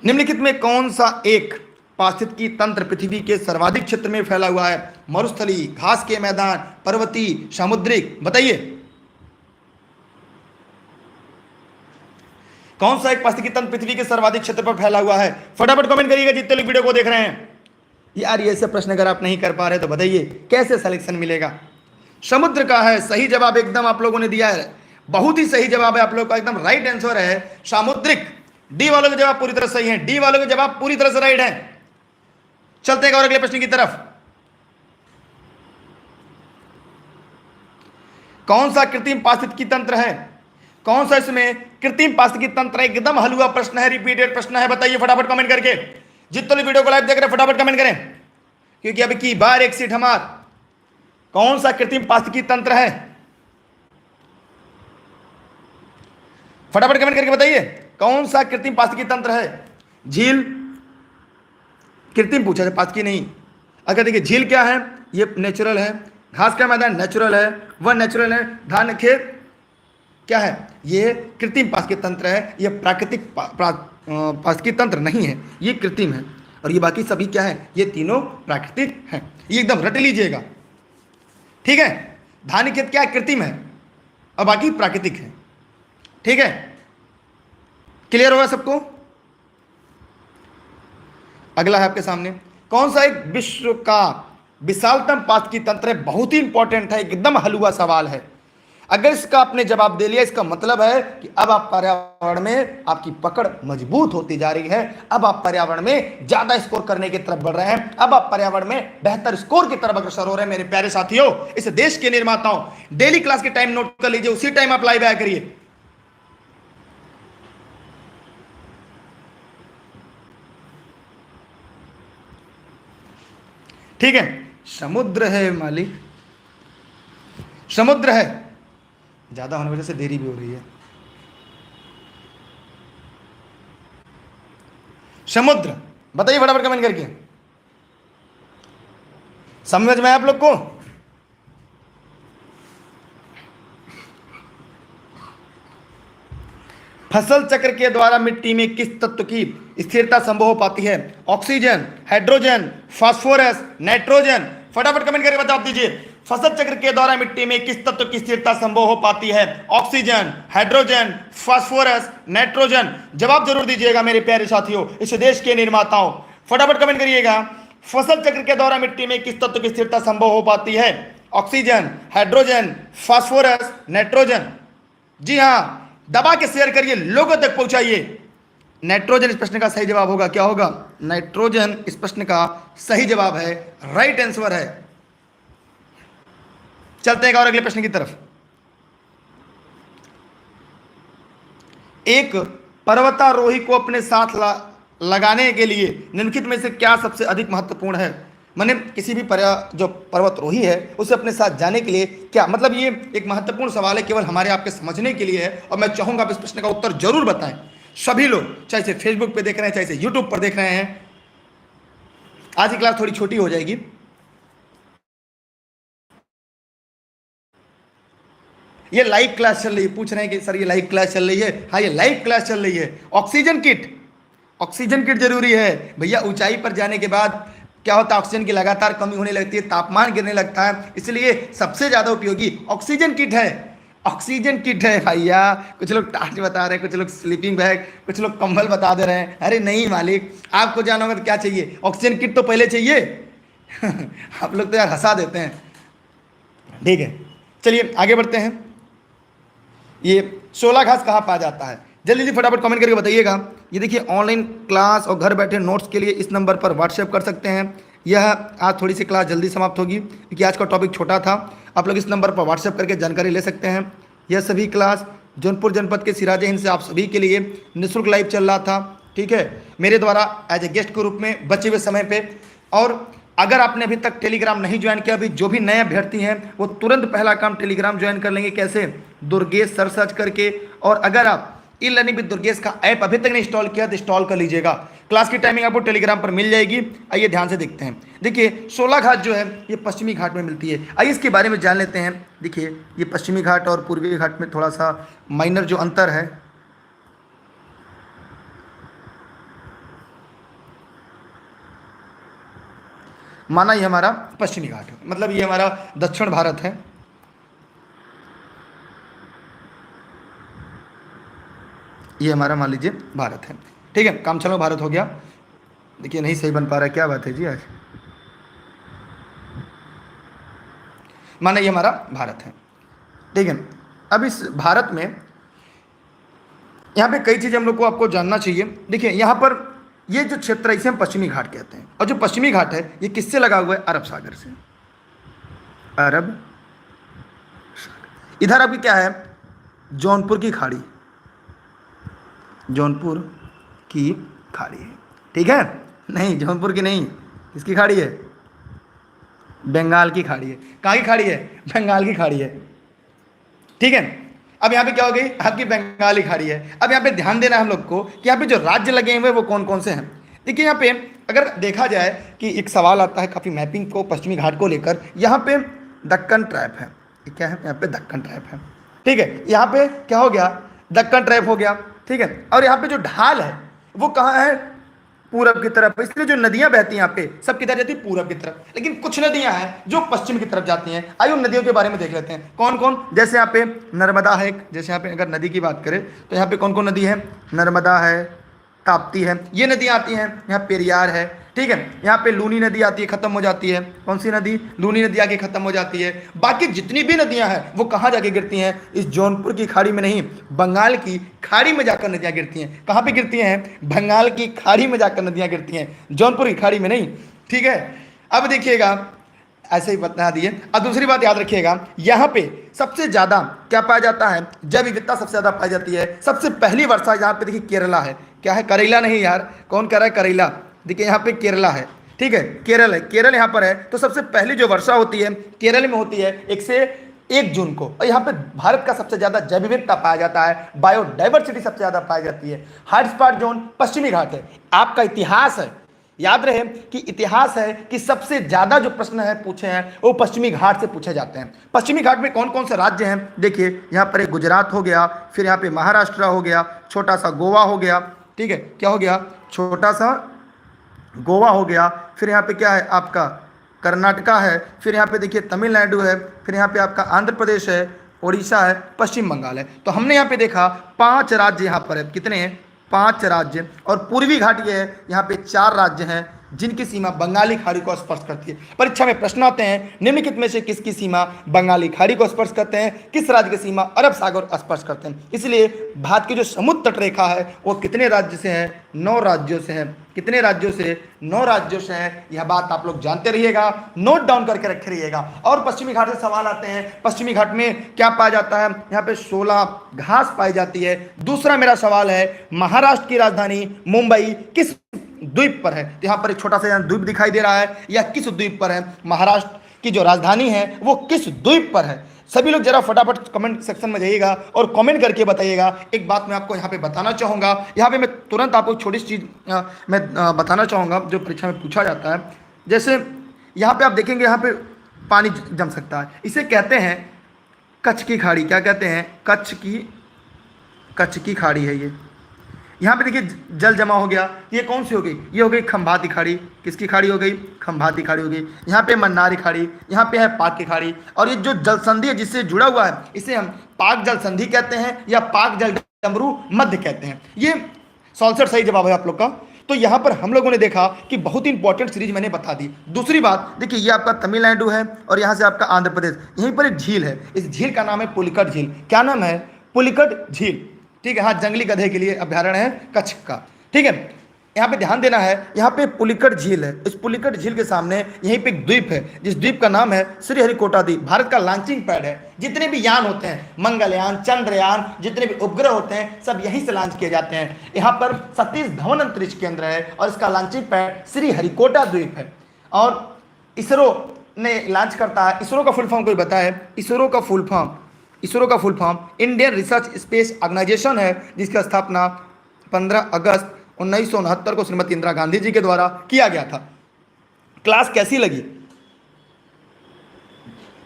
[SPEAKER 1] निम्नलिखित में कौन सा एक पारिस्थितिकी तंत्र पृथ्वी के सर्वाधिक क्षेत्र में फैला हुआ है? मरुस्थली, घास के मैदान, पर्वतीय, समुद्रिक, बताइए कौन सा एक पारिस्थितिकी तंत्र पृथ्वी के सर्वाधिक क्षेत्र पर फैला हुआ है? फटाफट कमेंट करिएगा जितने लोग वीडियो को देख रहे हैं। यार ये ऐसे प्रश्न अगर आप नहीं कर पा रहे तो बताइए कैसे सिलेक्शन मिलेगा? समुद्र का है सही जवाब, एकदम आप लोगों ने दिया है, बहुत ही सही जवाब है आप लोग का, एकदम राइट आंसर है सामुद्रिक। डी वालों के जवाब पूरी तरह सही है, डी वालों के जवाब पूरी तरह से राइट है। चलते हैं और अगले प्रश्न की तरफ। कौन सा कृत्रिम पारिस्थितिकी तंत्र है? कौन सा इसमें कृत्रिम पारिस्थितिकी तंत्र है? एकदम हलवा प्रश्न है, रिपीटेड प्रश्न है, बताइए फटाफट कमेंट करके। जितने वीडियो को लाइव देख रहे हैं फटाफट कमेंट करें, क्योंकि अब की बार एक सीट हमार। कौन सा कृत्रिम पारिस्थितिकी तंत्र है? फटाफट कमेंट करके बताइए कौन सा कृत्रिम पारिस्थितिकी तंत्र है? झील, कृत्रिम पूछा है, पारिस्थितिकी नहीं। अगर देखिए झील क्या है? ये नेचुरल है। घास का मैदान नेचुरल है, वह नेचुरल है। धान खेत क्या है? ये कृत्रिम पारिस्थितिकी तंत्र है, ये प्राकृतिक पारिस्थितिकी तंत्र नहीं है, ये कृत्रिम है। और ये बाकी सभी क्या है? ये तीनों प्राकृतिक हैं। ये एकदम रट लीजिएगा, ठीक है। धान खेत क्या है? कृत्रिम है, और बाकी प्राकृतिक है। ठीक है, क्लियर होगा सबको? अगला है आपके सामने, कौन सा एक विश्व का विशालतम पारिस्थितिकी तंत्र है? बहुत ही इंपॉर्टेंट है, एकदम हलवा सवाल है। अगर इसका आपने जवाब दे लिया, इसका मतलब है कि अब आप पर्यावरण में आपकी पकड़ मजबूत होती जा रही है। अब आप पर्यावरण में ज्यादा स्कोर करने की तरफ बढ़ रहे हैं। अब आप पर्यावरण में बेहतर स्कोर की तरफ अग्रसर हो रहे हैं। मेरे प्यारे साथियों, इस देश के निर्माताओं, डेली क्लास के टाइम नोट कर लीजिए, उसी टाइम आप लाइव आया करिए। ठीक है, समुद्र है मालिक, समुद्र है। ज्यादा होने की वजह से देरी भी हो रही है। समुद्र, बताइए फटाफट कमेंट करके। समझ में आप लोग को? फसल चक्र के द्वारा मिट्टी में किस तत्व की स्थिरता संभव हो पाती है? Oxygen, hydrogen, phosphorus, nitrogen. फटाफट कमेंट करके बता दीजिए, फसल चक्र के द्वारा मिट्टी में किस तत्व की स्थिरता संभव हो पाती है? Oxygen, hydrogen, phosphorus, nitrogen. जवाब जरूर दीजिएगा मेरे प्यारे साथियों, इस देश के निर्माताओं। फटाफट कमेंट करिएगा, फसल चक्र के द्वारा मिट्टी में किस तत्व की स्थिरता संभव हो पाती है? Oxygen, hydrogen, phosphorus, nitrogen. जी हाँ, दबा के शेयर करिए, लोगों तक पहुंचाइए। नाइट्रोजन इस प्रश्न का सही जवाब होगा। क्या होगा? नाइट्रोजन इस प्रश्न का सही जवाब है, राइट आंसर है। चलते हैं और अगले प्रश्न की तरफ। एक पर्वतारोही को अपने साथ लगाने के लिए निम्नलिखित में से क्या सबसे अधिक महत्वपूर्ण है? मैंने किसी भी जो पर्वतरोही है उसे अपने साथ जाने के लिए क्या, मतलब ये एक महत्वपूर्ण सवाल है, केवल हमारे आपके समझने के लिए है। और मैं चाहूंगा आप इस प्रश्न का उत्तर जरूर बताएं, सभी लोग, चाहे से फेसबुक पे देख रहे हैं, चाहे से यूट्यूब पर देख रहे हैं। आज की क्लास थोड़ी छोटी हो जाएगी। ये लाइव क्लास चल रही है, पूछ रहे हैं कि सर ये लाइव क्लास चल रही है? हाँ, ये लाइव क्लास चल रही है। ऑक्सीजन किट, ऑक्सीजन किट जरूरी है भैया। ऊंचाई पर जाने के बाद क्या होता है, ऑक्सीजन की लगातार कमी होने लगती है, तापमान गिरने लगता है, इसलिए सबसे ज़्यादा उपयोगी ऑक्सीजन किट है। ऑक्सीजन किट है भैया। कुछ लोग टार्च बता रहे हैं, कुछ लोग स्लीपिंग बैग, कुछ लोग कंबल बता दे रहे हैं। अरे नहीं मालिक, आपको जाना होगा तो क्या चाहिए, ऑक्सीजन किट तो पहले चाहिए। आप लोग तो यार हंसा देते हैं। ठीक है, चलिए आगे बढ़ते हैं। ये 16 घास कहाँ पाया जाता है, जल्दी जल्दी फटाफट कमेंट करके बताइएगा। ये देखिए, ऑनलाइन क्लास और घर बैठे नोट्स के लिए इस नंबर पर व्हाट्सएप कर सकते हैं। यह आज थोड़ी सी क्लास जल्दी समाप्त होगी क्योंकि आज का टॉपिक छोटा था। आप लोग इस नंबर पर व्हाट्सएप करके जानकारी ले सकते हैं। यह सभी क्लास जौनपुर जनपद के सिराजे हिंद से आप सभी के लिए निःशुल्क लाइव चल रहा था। ठीक है, मेरे द्वारा एज ए गेस्ट के रूप में बचे हुए समय पे। और अगर आपने अभी तक टेलीग्राम नहीं ज्वाइन किया, अभी जो भी नए अभ्यर्थी हैं वो तुरंत पहला काम टेलीग्राम ज्वाइन कर लेंगे। कैसे, दुर्गेश सर्च करके। और अगर आप ई लर्निंग विद दुर्गेश का ऐप अभी तक नहीं इंस्टॉल किया तो इंस्टॉल कर लीजिएगा। क्लास की टाइमिंग आपको टेलीग्राम पर मिल जाएगी। आइए ध्यान से देखते हैं। देखिए, 16 घाट जो है ये पश्चिमी घाट में मिलती है। आइए इसके बारे में जान लेते हैं। देखिए, ये पश्चिमी घाट और पूर्वी घाट में थोड़ा सा माइनर जो अंतर है, माना ये हमारा पश्चिमी घाट है, मतलब ये हमारा दक्षिण भारत है। ये हमारा मान लीजिए भारत है। ठीक है, काम चलो भारत हो गया। देखिए नहीं सही बन पा रहा है, क्या बात है जी आज। माना ये हमारा भारत है। ठीक है, अब इस भारत में यहाँ पे कई चीज़ें हम लोग को आपको जानना चाहिए। देखिए यहाँ पर ये जो क्षेत्र है इसे हम पश्चिमी घाट कहते हैं। और जो पश्चिमी घाट है ये किससे लगा हुआ है, अरब सागर से। अरब सागर। इधर अभी क्या है, जौनपुर की खाड़ी, जौनपुर की खाड़ी है। ठीक है, नहीं जौनपुर की नहीं, किसकी खाड़ी है, बंगाल की खाड़ी है। कहाँ की खाड़ी है, बंगाल की खाड़ी है। ठीक है, अब यहाँ पे क्या हो गई, आपकी बंगाली खाड़ी है। अब यहाँ पे ध्यान देना है हम लोग को कि यहाँ पे जो राज्य लगे हुए वो कौन कौन से हैं। देखिए यहाँ पे अगर देखा जाए कि एक सवाल आता है काफ़ी मैपिंग को पश्चिमी घाट को लेकर। यहाँ पे दक्कन ट्रैप है, क्या है यहाँ पे, दक्कन ट्रैप है। ठीक है, यहाँ पे क्या हो गया, दक्कन ट्रैप हो गया। ठीक है, और यहाँ पे जो ढाल है वो कहाँ है, पूरब की तरफ। इसलिए जो नदियां बहती हैं यहाँ पे सब किधर जाती है, पूरब की तरफ। लेकिन कुछ नदियां हैं जो पश्चिम की तरफ जाती हैं। आइए उन नदियों के बारे में देख लेते हैं कौन कौन। जैसे यहाँ पे नर्मदा है, जैसे यहाँ पे अगर नदी की बात करें तो यहाँ पे कौन कौन नदी है, नर्मदा है, ताप्ती है, ये नदियाँ आती हैं। यहाँ पेरियार है। ठीक है, यहाँ पे लूनी नदी आती है, खत्म हो जाती है। कौन सी नदी, लूनी नदी आके खत्म हो जाती है। बाकी जितनी भी नदियां हैं वो कहाँ जाके गिरती हैं, इस जौनपुर की खाड़ी में नहीं, बंगाल की खाड़ी में जाकर नदियां गिरती हैं। कहाँ पे गिरती हैं, बंगाल की खाड़ी में जाकर नदियां गिरती हैं, जौनपुर की खाड़ी में नहीं। ठीक है, अब देखिएगा ऐसे ही बता दिए। अब दूसरी बात याद रखिएगा, यहाँ पे सबसे ज्यादा क्या पाया जाता है, जैव विविधता सबसे ज्यादा पाई जाती है। सबसे पहली वर्षा यहाँ पे देखिए केरला है। क्या है, करेला नहीं यार, कौन कह रहा है करेला, देखिए यहाँ पे केरला है। ठीक है, केरल है, केरल यहाँ पर है। तो सबसे पहली जो वर्षा होती है केरल में होती है 1 से 1 जून को। और यहाँ पे भारत का सबसे ज्यादा जैव विविधता पाया जाता है, बायोडाइवर्सिटी सबसे ज्यादा पाई जाती है। हॉटस्पॉट जोन पश्चिमी घाट है। आपका इतिहास है, याद रहे कि इतिहास है कि सबसे ज्यादा जो प्रश्न है पूछे हैं वो पश्चिमी घाट से पूछे जाते हैं। पश्चिमी घाट में कौन कौन से राज्य हैं, देखिए यहाँ पर एक गुजरात हो गया, फिर यहाँ पे महाराष्ट्र हो गया, छोटा सा गोवा हो गया। ठीक है, क्या हो गया, छोटा सा गोवा हो गया। फिर यहाँ पे क्या है आपका कर्नाटका है, फिर यहाँ पे देखिए तमिलनाडु है, फिर यहाँ पे आपका आंध्र प्रदेश है, उड़ीसा है, पश्चिम बंगाल है। तो हमने यहाँ पे देखा 5 राज्य यहाँ पर है। कितने हैं, 5 राज्य। और पूर्वी घाट ये है, यहाँ पे 4 राज्य हैं जिनकी सीमा बंगाली खाड़ी को स्पर्श करती है। परीक्षा में प्रश्न आते हैं, निम्नलिखित में से किसकी सीमा बंगाली खाड़ी को स्पर्श करते हैं, किस राज्य की सीमा अरब सागर स्पर्श करते हैं। इसलिए भारत की जो समुद्र तट रेखा है वो कितने राज्य से है, 9 राज्यों से है। कितने राज्यों से, 9 राज्यों से है। यह बात आप लोग जानते रहिएगा, नोट डाउन करके रखे रहिएगा। और पश्चिमी घाट से सवाल आते हैं, पश्चिमी घाट में क्या पाया जाता है, यहाँ पे 16 घास पाई जाती है। दूसरा मेरा सवाल है, महाराष्ट्र की राजधानी मुंबई किस द्वीप पर है। तो यहाँ पर एक छोटा सा द्वीप दिखाई दे रहा है, यह किस द्वीप पर है, महाराष्ट्र की जो राजधानी है वो किस द्वीप पर है। सभी लोग जरा फटाफट कमेंट सेक्शन में जाइएगा और कमेंट करके बताइएगा। एक बात मैं आपको यहाँ पे बताना चाहूँगा, यहाँ पे मैं तुरंत आपको छोटी सी चीज़ मैं बताना चाहूँगा जो परीक्षा में पूछा जाता है। जैसे यहाँ पे आप देखेंगे, यहाँ पे पानी जम सकता है, इसे कहते हैं कच्छ की खाड़ी। क्या कहते हैं, कच्छ की खाड़ी है ये। यहाँ पे देखिए जल जमा हो गया, ये कौन सी हो गई, ये हो गई खंभाती खाड़ी। किसकी खाड़ी हो गई, खंभाती खाड़ी हो गई। यहाँ पे मन्नारी खाड़ी, यहाँ पे है पाक की खाड़ी। और ये जो जल संधि है जिससे जुड़ा हुआ है इसे हम पाक जल संधि कहते हैं या पाक जल डमरू मध्य कहते हैं। ये सॉल्सर सही जवाब है आप लोग का। तो यहाँ पर हम लोगों ने देखा कि बहुत ही इंपॉर्टेंट सीरीज मैंने बता दी। दूसरी बात देखिए, ये आपका तमिलनाडु है और यहाँ से आपका आंध्र प्रदेश, यहीं पर एक झील है, इस झील का नाम है पुलिकट झील। क्या नाम है, पुलिकट झील। ठीक है, हाँ, जंगली गधे के लिए अभ्यारण्य है कच्छ का। ठीक है, यहाँ पे ध्यान देना है, यहाँ पे पुलिकट झील है। इस पुलिकट झील के सामने यहीं पे एक द्वीप है, जिस द्वीप का नाम है श्रीहरिकोटा द्वीप। भारत का लॉन्चिंग पैड है, जितने भी यान होते हैं, मंगलयान, चंद्रयान, जितने भी उपग्रह होते हैं सब यहीं से लॉन्च किए जाते हैं। यहाँ पर सतीश धवन अंतरिक्ष केंद्र है और इसका लॉन्चिंग पैड श्रीहरिकोटा द्वीप है। और इसरो ने लॉन्च करता है। इसरो का फुल फॉर्म कोई बताए, इसरो का full form Indian research space organisation है, जिसकी स्थापना 15 अगस्त 1969 को श्रीमती इंदिरा गांधी जी के द्वारा किया गया था। क्लास कैसी लगी,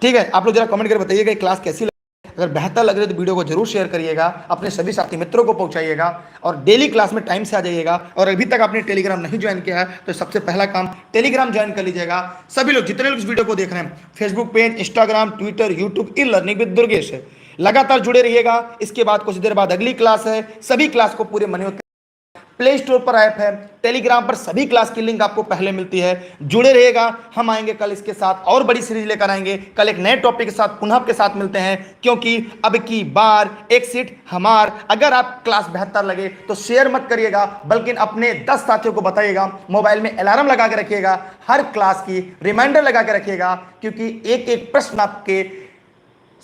[SPEAKER 1] ठीक है, आप लोग जरा कमेंट करके बताइएगा क्लास कैसी लगी। अगर बेहतर लग रही है तो वीडियो को जरूर शेयर करिएगा, अपने सभी साथी मित्रों को पहुंचाइएगा और डेली क्लास में टाइम से आ जाइएगा। और अभी तक आपने टेलीग्राम नहीं ज्वाइन किया है तो सबसे पहला काम टेलीग्राम ज्वाइन कर लीजिएगा। सभी लोग, जितने लोग इस वीडियो को देख रहे हैं, Facebook page, Instagram, Twitter, YouTube, e learning with Durgesh है, लगातार जुड़े रहिएगा। इसके बाद कुछ देर बाद अगली क्लास है। सभी क्लास को पूरे मन में, प्ले स्टोर पर ऐप है, टेलीग्राम पर सभी क्लास की लिंक आपको पहले मिलती है। जुड़े रहिएगा, हम आएंगे कल इसके साथ और बड़ी सीरीज लेकर आएंगे। कल एक नए टॉपिक के साथ पुनः आपके साथ मिलते हैं, क्योंकि अब की बार एक सीट हमार। अगर आप क्लास बेहतर लगे तो शेयर मत करिएगा, बल्कि अपने 10 साथियों को बताइएगा। मोबाइल में अलार्म लगा के रखिएगा, हर क्लास की रिमाइंडर लगा के रखिएगा, क्योंकि एक एक प्रश्न आपके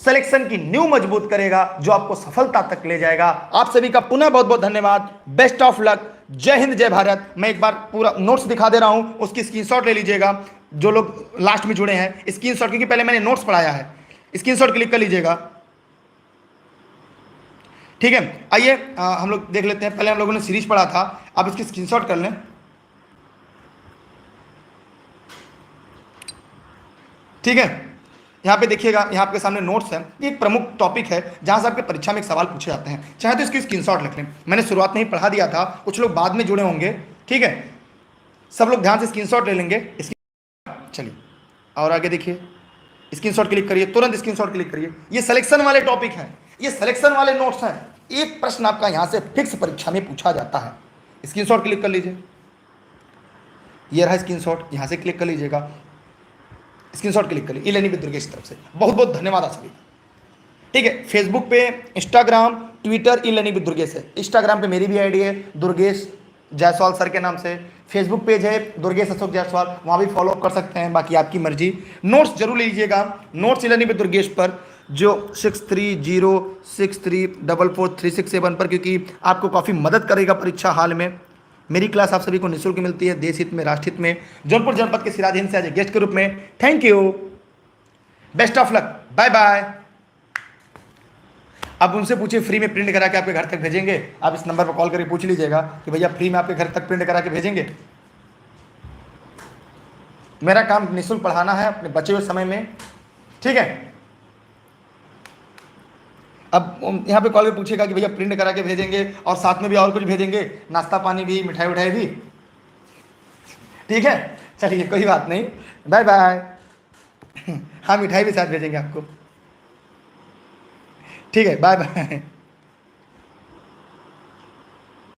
[SPEAKER 1] सिलेक्शन की नींव मजबूत करेगा, जो आपको सफलता तक ले जाएगा। आप सभी का पुनः बहुत बहुत धन्यवाद। Best of luck. जय हिंद, जय भारत। मैं एक बार पूरा नोट्स दिखा दे रहा हूं, उसकी स्क्रीनशॉट ले लीजिएगा। जो लोग लास्ट में जुड़े हैं, स्क्रीनशॉट, क्योंकि पहले मैंने नोट्स पढ़ाया है, स्क्रीनशॉट क्लिक कर लीजिएगा। ठीक है, आइए हम लोग देख लेते हैं। पहले हम लोगों ने सीरीज पढ़ा था, अब इसकी स्क्रीनशॉट कर लें। ठीक है, यहाँ पे देखिएगा, यहाँ आपके सामने नोट्स है। ये एक प्रमुख टॉपिक है जहाँ से आपके परीक्षा में एक सवाल पूछे जाते हैं। चाहे तो इसकी स्क्रीनशॉट रख लें, मैंने शुरुआत में ही पढ़ा दिया था, कुछ लोग बाद में जुड़े होंगे। ठीक है, सब लोग ध्यान से स्क्रीनशॉट ले लेंगे। चलिए और आगे देखिए, स्क्रीनशॉट क्लिक करिए, तुरंत स्क्रीनशॉट क्लिक करिए। ये सिलेक्शन वाले टॉपिक हैं, ये सिलेक्शन वाले नोट्स हैं। एक प्रश्न आपका यहाँ से फिक्स परीक्षा में पूछा जाता है। स्क्रीनशॉट क्लिक कर लीजिए, ये रहा स्क्रीनशॉट, यहाँ से क्लिक कर लीजिएगा, स्क्रीनशॉट क्लिक करिए। ई लर्निंग विद दुर्गेश की तरफ से बहुत बहुत धन्यवाद आप सभी। ठीक है, फेसबुक पे, Instagram, Twitter, e learning with Durgesh है। इंस्टाग्राम पे मेरी भी आईडी है, दुर्गेश जायसवाल सर के नाम से। फेसबुक पेज है दुर्गेश अशोक जायसवाल, वहाँ भी फॉलो कर सकते हैं, बाकी आपकी मर्जी। नोट्स जरूर लीजिएगा, notes e learning with Durgesh पर, जो 6306344367 पर, क्योंकि आपको काफ़ी मदद करेगा परीक्षा हाल में। मेरी क्लास आप सभी को निःशुल्क मिलती है, देश हित में, राष्ट्र हित में, जौनपुर जनपद के सिराधीन से आज गेस्ट के रूप में। Thank you, best of luck, bye bye. अब उनसे पूछिए, फ्री में प्रिंट करा के आपके घर तक भेजेंगे। आप इस नंबर पर कॉल करके पूछ लीजिएगा कि भैया फ्री में आपके घर तक प्रिंट करा के भेजेंगे। मेरा काम निःशुल्क पढ़ाना है अपने बचे हुए समय में। ठीक है, अब यहाँ पे कॉल पे पूछेगा कि भैया प्रिंट करा के भेजेंगे, और साथ में भी और कुछ भेजेंगे, नाश्ता पानी भी, मिठाई उठाई भी। ठीक है, चलिए कोई बात नहीं, बाय बाय। हाँ, मिठाई भी साथ भेजेंगे आपको। ठीक है, बाय बाय।